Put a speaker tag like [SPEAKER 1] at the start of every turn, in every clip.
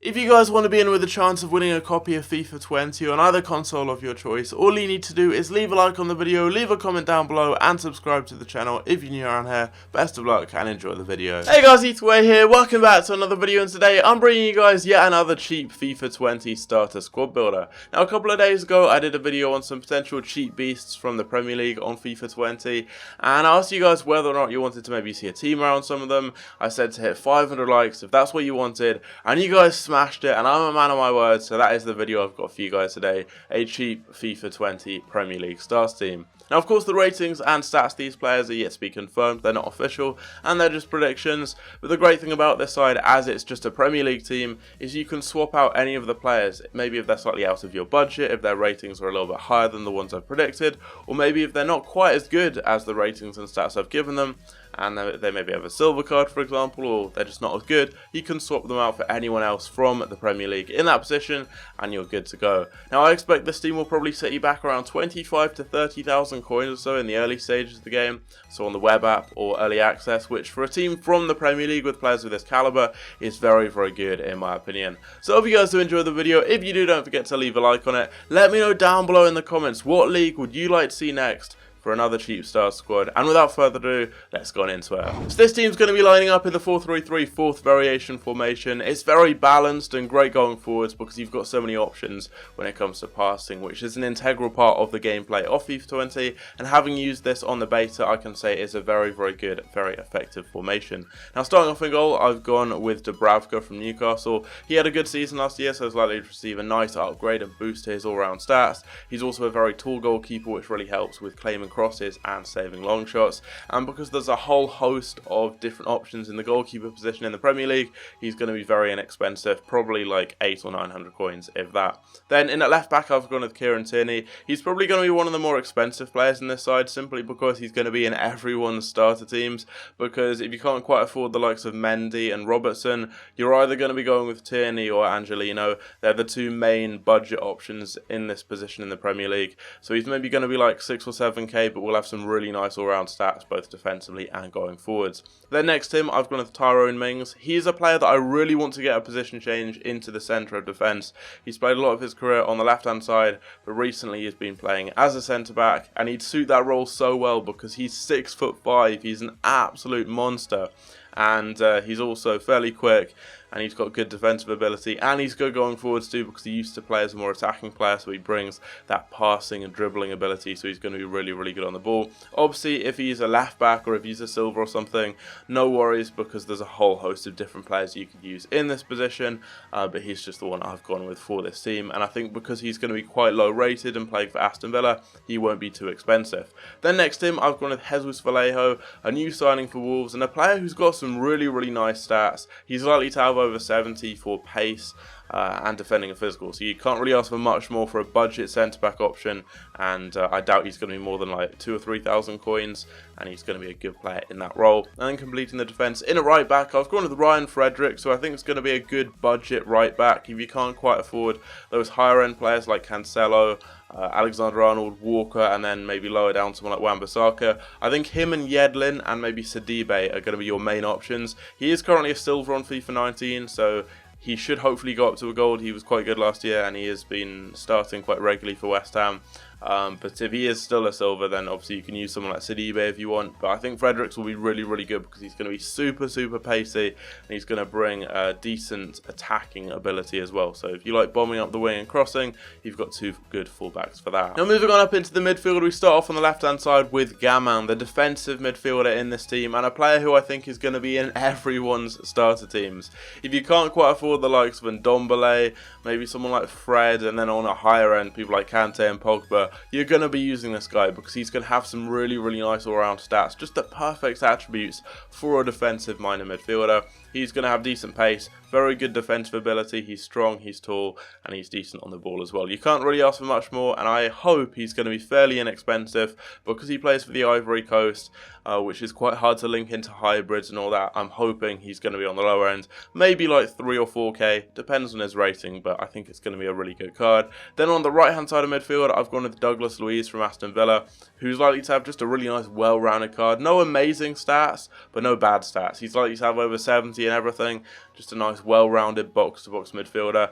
[SPEAKER 1] If you guys want to be in with a chance of winning a copy of FIFA 20 on either console of your choice, all you need to do is leave a like on the video, leave a comment down below, and subscribe to the channel if you're new around here. Best of luck and enjoy the video. Hey guys, Etherway here, welcome back to another video, and today I'm bringing you guys yet another cheap FIFA 20 starter squad builder. Now a couple of days ago I did a video on some potential cheap beasts from the Premier League on FIFA 20, and I asked you guys whether or not you wanted to maybe see a team around some of them. I said to hit 500 likes if that's what you wanted, and you guys smashed it, and I'm a man of my word, so that is the video I've got for you guys today, a cheap FIFA 20 Premier League Stars team. Now of course the ratings and stats of these players are yet to be confirmed, they're not official and they're just predictions, but the great thing about this side, as it's just a Premier League team, is you can swap out any of the players, maybe if they're slightly out of your budget, if their ratings are a little bit higher than the ones I've predicted, or maybe if they're not quite as good as the ratings and stats I've given them, and they maybe have a silver card for example, or they're just not as good, you can swap them out for anyone else from the Premier League in that position and you're good to go. Now I expect this team will probably set you back around 25 to 30,000 coins or so in the early stages of the game, so on the web app or early access, which for a team from the Premier League with players of this caliber is very good in my opinion. So I hope you guys do enjoy the video. If you do, don't forget to leave a like on it. Let me know down below in the comments what league would you like to see next for another cheap star squad, and without further ado, let's go on into it. So this team's going to be lining up in the 4-3-3 fourth variation formation. It's very balanced and great going forwards because you've got so many options when it comes to passing, which is an integral part of the gameplay of FIFA 20, and having used this on the beta, I can say it's a very good, very effective formation. Now starting off in goal, I've gone with Dubravka from Newcastle. He had a good season last year, so is likely to receive a nice upgrade and boost to his all-round stats. He's also a very tall goalkeeper, which really helps with claiming crosses and saving long shots, and because there's a whole host of different options in the goalkeeper position in the Premier League, he's going to be very inexpensive, probably like 800 or 900 coins if that. Then in at left back I've gone with Kieran Tierney. He's probably going to be one of the more expensive players in this side, simply because he's going to be in everyone's starter teams, because if you can't quite afford the likes of Mendy and Robertson, you're either going to be going with Tierney or Angelino. They're the two main budget options in this position in the Premier League, so he's maybe going to be like 6 or 7k, but we'll have some really nice all-round stats both defensively and going forwards. Then next to him I've gone with Tyrone Mings. He's a player that I really want to get a position change into the centre of defence. He's played a lot of his career on the left hand side, but recently he's been playing as a centre back, and he'd suit that role so well because he's 6'5", he's an absolute monster, and he's also fairly quick, and he's got good defensive ability, and he's good going forwards too because he used to play as a more attacking player, so he brings that passing and dribbling ability, so he's going to be really good on the ball. Obviously if he's a left back or if he's a silver or something, no worries because there's a whole host of different players you could use in this position, but he's just the one I've gone with for this team, and I think because he's going to be quite low rated and playing for Aston Villa, he won't be too expensive. Then next to him I've gone with Jesus Vallejo, a new signing for Wolves, and a player who's got some really nice stats. He's likely to have over 70 for pace and defending and physical, so you can't really ask for much more for a budget centre back option, and I doubt he's going to be more than like 2,000 or 3,000 coins, and he's going to be a good player in that role. And then completing the defence in a right back, I've gone with Ryan Frederick, so I think it's going to be a good budget right back if you can't quite afford those higher end players like Cancelo, Alexander-Arnold, Walker, and then maybe lower down someone like Wan-Bissaka. I think him and Yedlin and maybe Sidibe are going to be your main options. He is currently a silver on FIFA 19, so he should hopefully go up to a gold. He was quite good last year and he has been starting quite regularly for West Ham. But if he is still a silver, then obviously you can use someone like Sidibe if you want. But I think Fredericks will be really good because he's going to be super pacey, and he's going to bring a decent attacking ability as well. So if you like bombing up the wing and crossing, you've got two good fullbacks for that. Now moving on up into the midfield, we start off on the left hand side with Gaman, the defensive midfielder in this team, and a player who I think is going to be in everyone's starter teams. If you can't quite afford the likes of Ndombele, maybe someone like Fred, and then on a higher end people like Kante and Pogba, you're going to be using this guy because he's going to have some really nice all-round stats, just the perfect attributes for a defensive minded midfielder. He's going to have decent pace, very good defensive ability, he's strong, he's tall, and he's decent on the ball as well. You can't really ask for much more, and I hope he's going to be fairly inexpensive because he plays for the Ivory Coast, which is quite hard to link into hybrids and all that. I'm hoping he's going to be on the lower end, maybe like 3 or 4k, depends on his rating, but I think it's going to be a really good card. Then on the right hand side of midfield, I've gone with Douglas Luiz from Aston Villa, who's likely to have just a really nice well-rounded card. No amazing stats, but no bad stats. He's likely to have over 70, ability and everything. Just a nice, well-rounded box-to-box midfielder.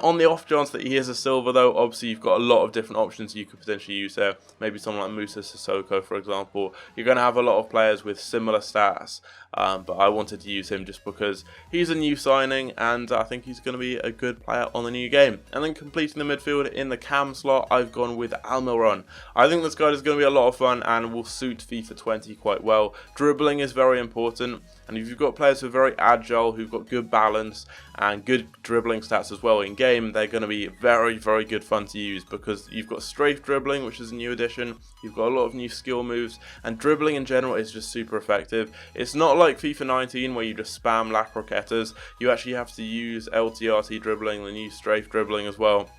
[SPEAKER 1] On the off chance that he is a silver though, obviously you've got a lot of different options you could potentially use there. Maybe someone like Musa Sissoko, for example. You're going to have a lot of players with similar stats, but I wanted to use him just because he's a new signing and I think he's going to be a good player on the new game. And then completing the midfield in the cam slot, I've gone with Almiron. I think this guy is going to be a lot of fun and will suit FIFA 20 quite well. Dribbling is very important, and if you've got players who are very agile, who've got good balance and good dribbling stats as well in game, they're going to be very, very good fun to use because you've got strafe dribbling, which is a new addition. You've got a lot of new skill moves, and dribbling in general is just super effective. It's not like FIFA 19 where you just spam lap roquetas. You actually have to use LTRT dribbling, the new strafe dribbling as well,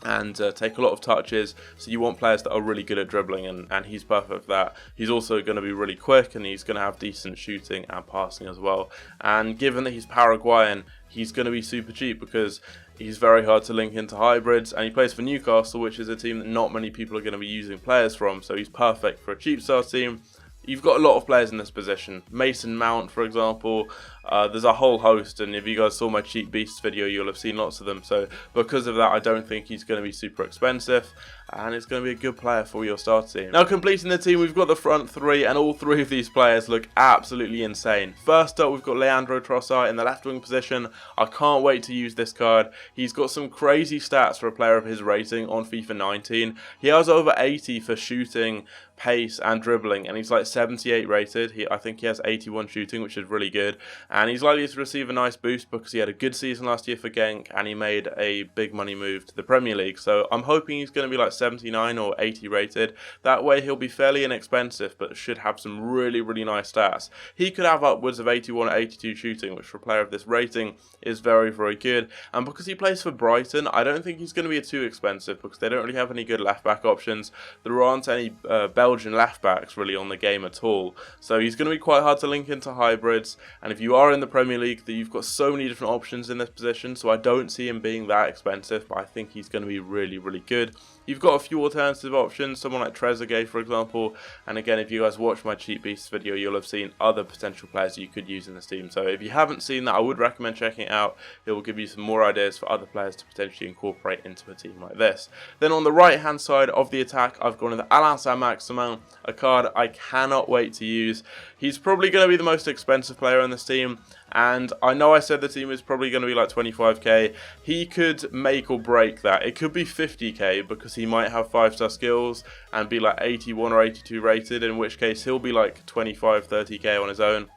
[SPEAKER 1] and take a lot of touches. So you want players that are really good at dribbling, and he's perfect for that. He's also going to be really quick, and he's going to have decent shooting and passing as well. And given that he's Paraguayan, he's going to be super cheap because he's very hard to link into hybrids, and he plays for Newcastle, which is a team that not many people are going to be using players from. So he's perfect for a cheap start team. You've got a lot of players in this position. Mason Mount, for example. There's a whole host, and if you guys saw my Cheap Beasts video, you'll have seen lots of them. So because of that, I don't think he's going to be super expensive, and it's going to be a good player for your start team. Now, completing the team, we've got the front three, and all three of these players look absolutely insane. First up, we've got Leandro Trossard in the left wing position. I can't wait to use this card. He's got some crazy stats for a player of his rating on FIFA 19. He has over 80 for shooting, pace and dribbling, and he's like 78 rated. I think he has 81 shooting, which is really good, and he's likely to receive a nice boost because he had a good season last year for Genk and he made a big money move to the Premier League. So I'm hoping he's going to be like 79 or 80 rated. That way he'll be fairly inexpensive but should have some really, really nice stats. He could have upwards of 81 or 82 shooting, which for a player of this rating is very, very good. And because he plays for Brighton, I don't think he's going to be too expensive because they don't really have any good left back options. There aren't any Belgian left backs really on the game at all, so he's going to be quite hard to link into hybrids. And if you are in the Premier League, that you've got so many different options in this position, so I don't see him being that expensive, but I think he's going to be really, really good. You've got a few alternative options, someone like Trezeguet, for example, and again, if you guys watch my Cheap Beasts video, you'll have seen other potential players you could use in this team. So if you haven't seen that, I would recommend checking it out. It will give you some more ideas for other players to potentially incorporate into a team like this. Then on the right hand side of the attack, I've gone with Alain Saint-Maximin, a card I cannot wait to use. He's probably going to be the most expensive player on this team, and I know I said the team is probably going to be like 25k. He could make or break that. It could be 50k because he might have 5-star skills and be like 81 or 82 rated, in which case he'll be like 25, 30k on his own.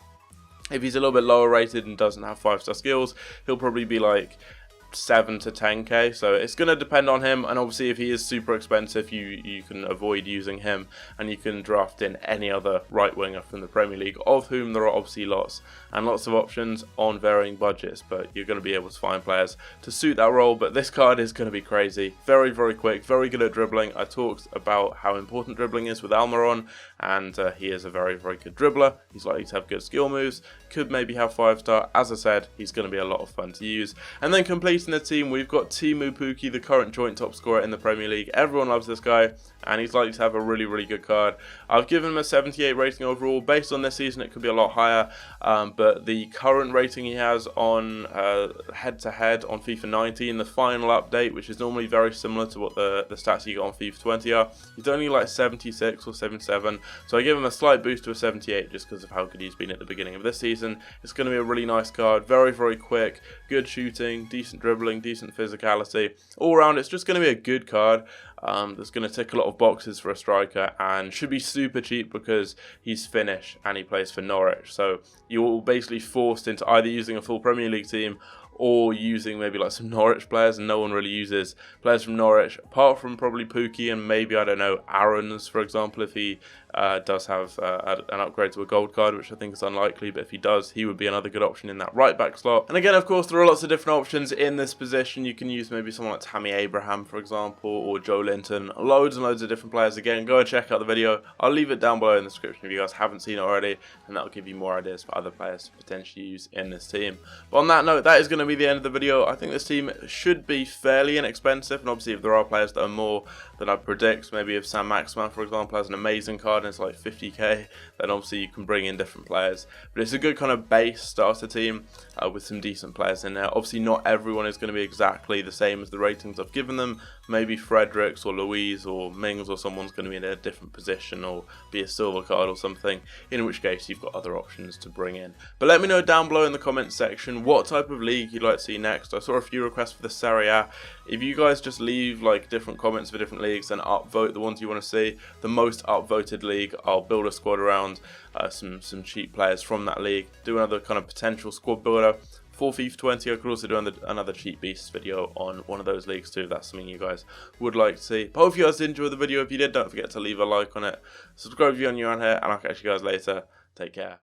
[SPEAKER 1] If he's a little bit lower rated and doesn't have 5-star skills, he'll probably be like 7 to 10k, so it's going to depend on him. And obviously if he is super expensive, you can avoid using him and you can draft in any other right winger from the Premier League, of whom there are obviously lots and lots of options on varying budgets, but you're going to be able to find players to suit that role. But this card is going to be crazy. Very, very quick, very good at dribbling. I talked about how important dribbling is with Almiron, and he is a very, very good dribbler. He's likely to have good skill moves, could maybe have 5-star. As I said, he's going to be a lot of fun to use. And then completing the team, we've got Teemu Pukki, the current joint top scorer in the Premier League. Everyone loves this guy, and he's likely to have a really, really good card. I've given him a 78 rating overall. Based on this season, it could be a lot higher, but the current rating he has on head-to-head on FIFA 19, the final update, which is normally very similar to what the stats you got on FIFA 20 are, he's only like 76 or 77, so I give him a slight boost to a 78 just because of how good he's been at the beginning of this season. It's going to be a really nice card, very, very quick, good shooting, decent dribbling, decent physicality. All around, it's just going to be a good card. That's going to tick a lot of boxes for a striker and should be super cheap because he's Finnish and he plays for Norwich. So you're basically forced into either using a full Premier League team or using maybe like some Norwich players, and no one really uses players from Norwich apart from probably Pukki and maybe, I don't know, Aarons, for example, if he does have an upgrade to a gold card, which I think is unlikely, but if he does, he would be another good option in that right back slot. And again, of course, there are lots of different options in this position. You can use maybe someone like Tammy Abraham, for example, or Joe Linton, loads and loads of different players. Again, go and check out the video. I'll leave it down below in the description if you guys haven't seen it already, and that'll give you more ideas for other players to potentially use in this team. But on that note, that is going to be the end of the video. I think this team should be fairly inexpensive, and obviously if there are players that are more than I predict, maybe if Sam Maximan, for example, has an amazing card and it's like 50k, then obviously you can bring in different players. But it's a good kind of base starter team with some decent players in there. Obviously not everyone is going to be exactly the same as the ratings I've given them. Maybe Fredericks or Louise or Mings or someone's going to be in a different position or be a silver card or something, in which case you've got other options to bring in. But let me know down below in the comments section what type of league you'd like to see next. I saw a few requests for the Serie A. If you guys just leave like different comments for different leagues and upvote the ones you want to see, the most upvoted league, I'll build a squad around some cheap players from that league, do another kind of potential squad builder for FIFA 20. I could also do another cheap beasts video on one of those leagues too, if that's something you guys would like to see. But hope you guys did enjoy the video. If you did, don't forget to leave a like on it, subscribe if you're new on here, and I'll catch you guys later. Take care.